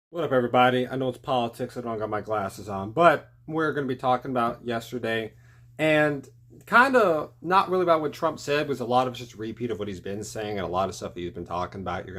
What up, everybody? I know it's politics. I don't got my glasses on, but we're going to be talking about yesterday and kind of not really about what Trump said, because a lot of it's just a repeat of what he's been saying and a lot of stuff that he's been talking about. He's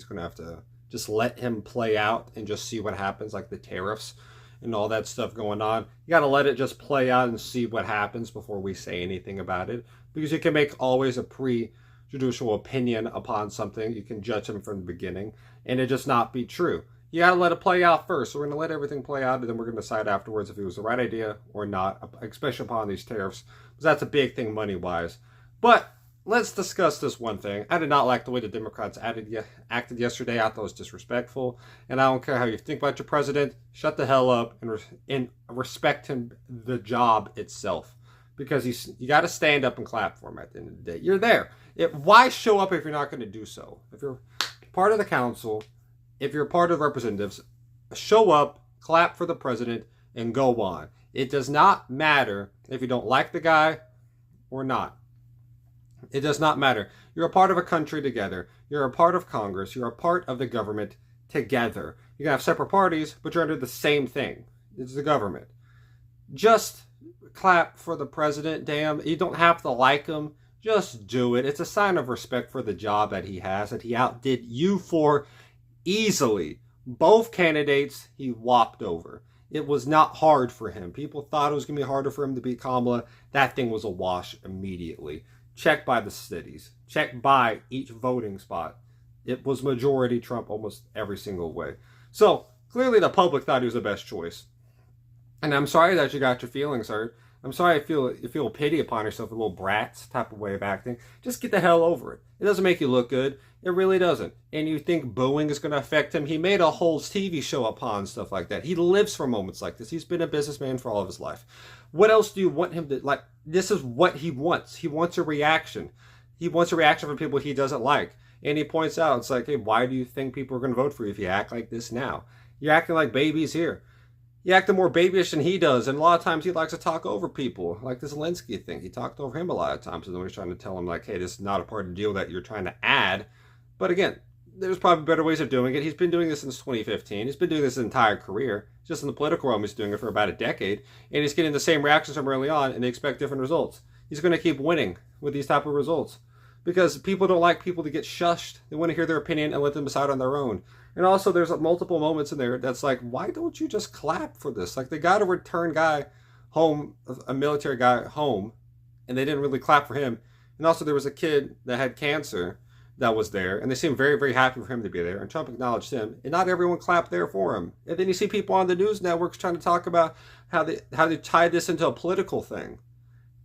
going to have to just let him play out and just see what happens, like the tariffs and all that stuff going on. You got to let it just play out and see what happens before we say anything about it, because you can make always a prejudicial opinion upon something. You can judge him from the beginning and it just not be true. You got to let it play out first. So we're going to let everything play out, and then we're going to decide afterwards if it was the right idea or not, especially upon these tariffs, because that's a big thing money-wise. But let's discuss this one thing. I did not like the way the Democrats acted yesterday. I thought it was disrespectful, and I don't care how you think about your president. Shut the hell up and respect him, the job itself, because you got to stand up and clap for him at the end of the day. You're there. Why show up if you're not going to do so? If you're part of the council, if you're part of representatives, show up, clap for the president, and go on. It does not matter if you don't like the guy or not. It does not matter. You're a part of a country together. You're a part of Congress. You're a part of the government together. You can have separate parties, but you're under the same thing. It's the government. Just clap for the president, damn. You don't have to like him. Just do it. It's a sign of respect for the job that he has, that he outdid you for easily. Both candidates he whopped over. It was not hard for him. People thought it was going to be harder for him to beat Kamala. That thing was a wash immediately. Check by the cities. Check by each voting spot. It was majority Trump almost every single way. So clearly the public thought he was the best choice. And I'm sorry that you got your feelings hurt. I'm sorry you feel pity upon yourself, a little brats type of way of acting. Just get the hell over it. It doesn't make you look good. It really doesn't. And you think booing is going to affect him? He made a whole TV show upon stuff like that. He lives for moments like this. He's been a businessman for all of his life. What else do you want him to like? This is what he wants. He wants a reaction. He wants a reaction from people he doesn't like. And he points out, it's like, hey, why do you think people are going to vote for you if you act like this now? You're acting like babies here. You acting more babyish than he does, and a lot of times he likes to talk over people, like the Zelensky thing. He talked over him a lot of times, and then he's trying to tell him, like, hey, this is not a part of the deal that you're trying to add. But again, there's probably better ways of doing it. He's been doing this since 2015. He's been doing this his entire career. Just in the political realm, he's doing it for about a decade, and he's getting the same reactions from early on, and they expect different results. He's going to keep winning with these type of results, because people don't like people to get shushed. They want to hear their opinion and let them decide on their own. And also, there's multiple moments in there that's like, why don't you just clap for this? Like, they got a return guy home, a military guy home, and they didn't really clap for him. And also, there was a kid that had cancer that was there, and they seemed very, very happy for him to be there. And Trump acknowledged him, and not everyone clapped there for him. And then you see people on the news networks trying to talk about how they tied this into a political thing.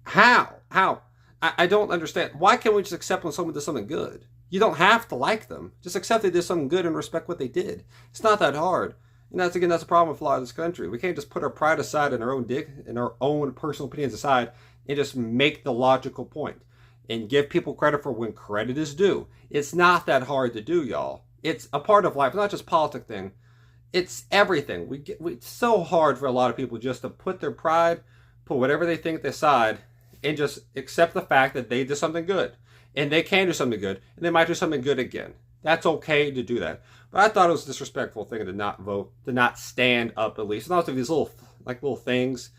How? How? I don't understand. Why can't we just accept when someone does something good? You don't have to like them. Just accept they did something good and respect what they did. It's not that hard. And that's a problem with a lot of this country. We can't just put our pride aside and our own personal opinions aside and just make the logical point and give people credit for when credit is due. It's not that hard to do, y'all. It's a part of life. It's not just a politic thing. It's everything. It's so hard for a lot of people just to put their pride, put whatever they think aside, and just accept the fact that they did something good. And they can do something good, and they might do something good again. That's okay to do that. But I thought it was a disrespectful thing to not vote, to not stand up at least. And also these little things,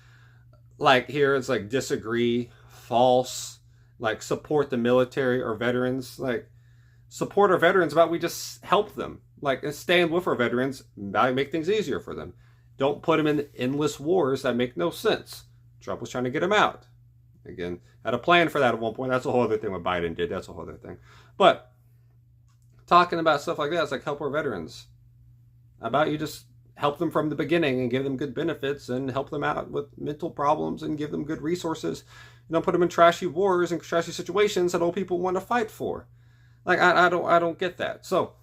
like here it's like disagree, false, like support the military or veterans, like support our veterans, but we just help them, like and stand with our veterans, make things easier for them. Don't put them in endless wars that make no sense. Trump was trying to get them out. Again, had a plan for that at one point. That's a whole other thing what Biden did. That's a whole other thing. But talking about stuff like that, it's like help our veterans. How about you just help them from the beginning and give them good benefits and help them out with mental problems and give them good resources. You don't put them in trashy wars and trashy situations that old people want to fight for. Like I don't get that. So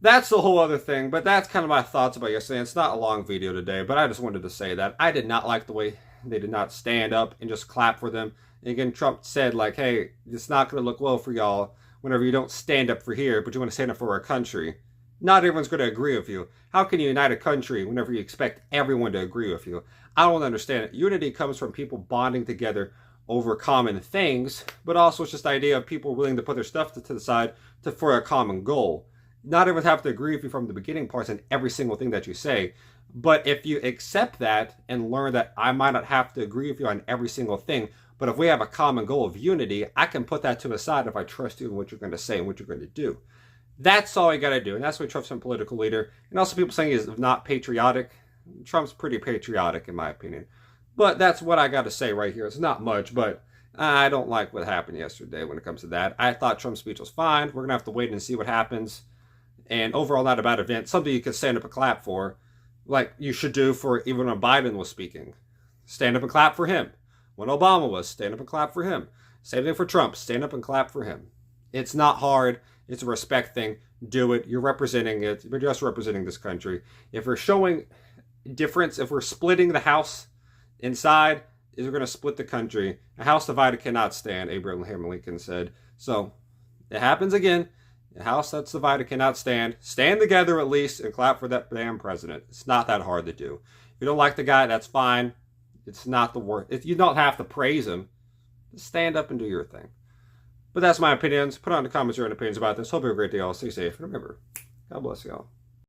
that's a whole other thing. But that's kind of my thoughts about yesterday. It's not a long video today, but I just wanted to say that I did not like the way they did not stand up and just clap for them. And again, Trump said, like, hey, it's not going to look well for y'all whenever you don't stand up for here, but you want to stand up for our country. Not everyone's going to agree with you. How can you unite a country whenever you expect everyone to agree with you? I don't understand it. Unity comes from people bonding together over common things, but also it's just the idea of people willing to put their stuff to the side for a common goal. not everyone have to agree with you from the beginning parts and every single thing that you say. But if you accept that and learn that I might not have to agree with you on every single thing, but if we have a common goal of unity, I can put that to the side if I trust you in what you're going to say and what you're going to do. That's all you got to do. And that's what Trump's a political leader. And also people saying he's not patriotic. Trump's pretty patriotic in my opinion. But that's what I got to say right here. It's not much, but I don't like what happened yesterday when it comes to that. I thought Trump's speech was fine. We're going to have to wait and see what happens. And overall, not a bad event. Something you could stand up and clap for, like you should do for even when Biden was speaking. Stand up and clap for him. When Obama was, stand up and clap for him. Same thing for Trump. Stand up and clap for him. It's not hard. It's a respect thing. Do it. You're representing it. You're just representing this country. If we're showing difference, if we're splitting the House inside, is we're going to split the country. A house divided cannot stand, Abraham Lincoln said. So it happens again. A house that's divided cannot stand. Stand together at least and clap for that damn president. It's not that hard to do. If you don't like the guy, that's fine. It's not the worst. If you don't have to praise him, just stand up and do your thing. But that's my opinions. Put on the comments your own opinions about this. Hope you have a great day all. Stay safe. And remember, God bless y'all.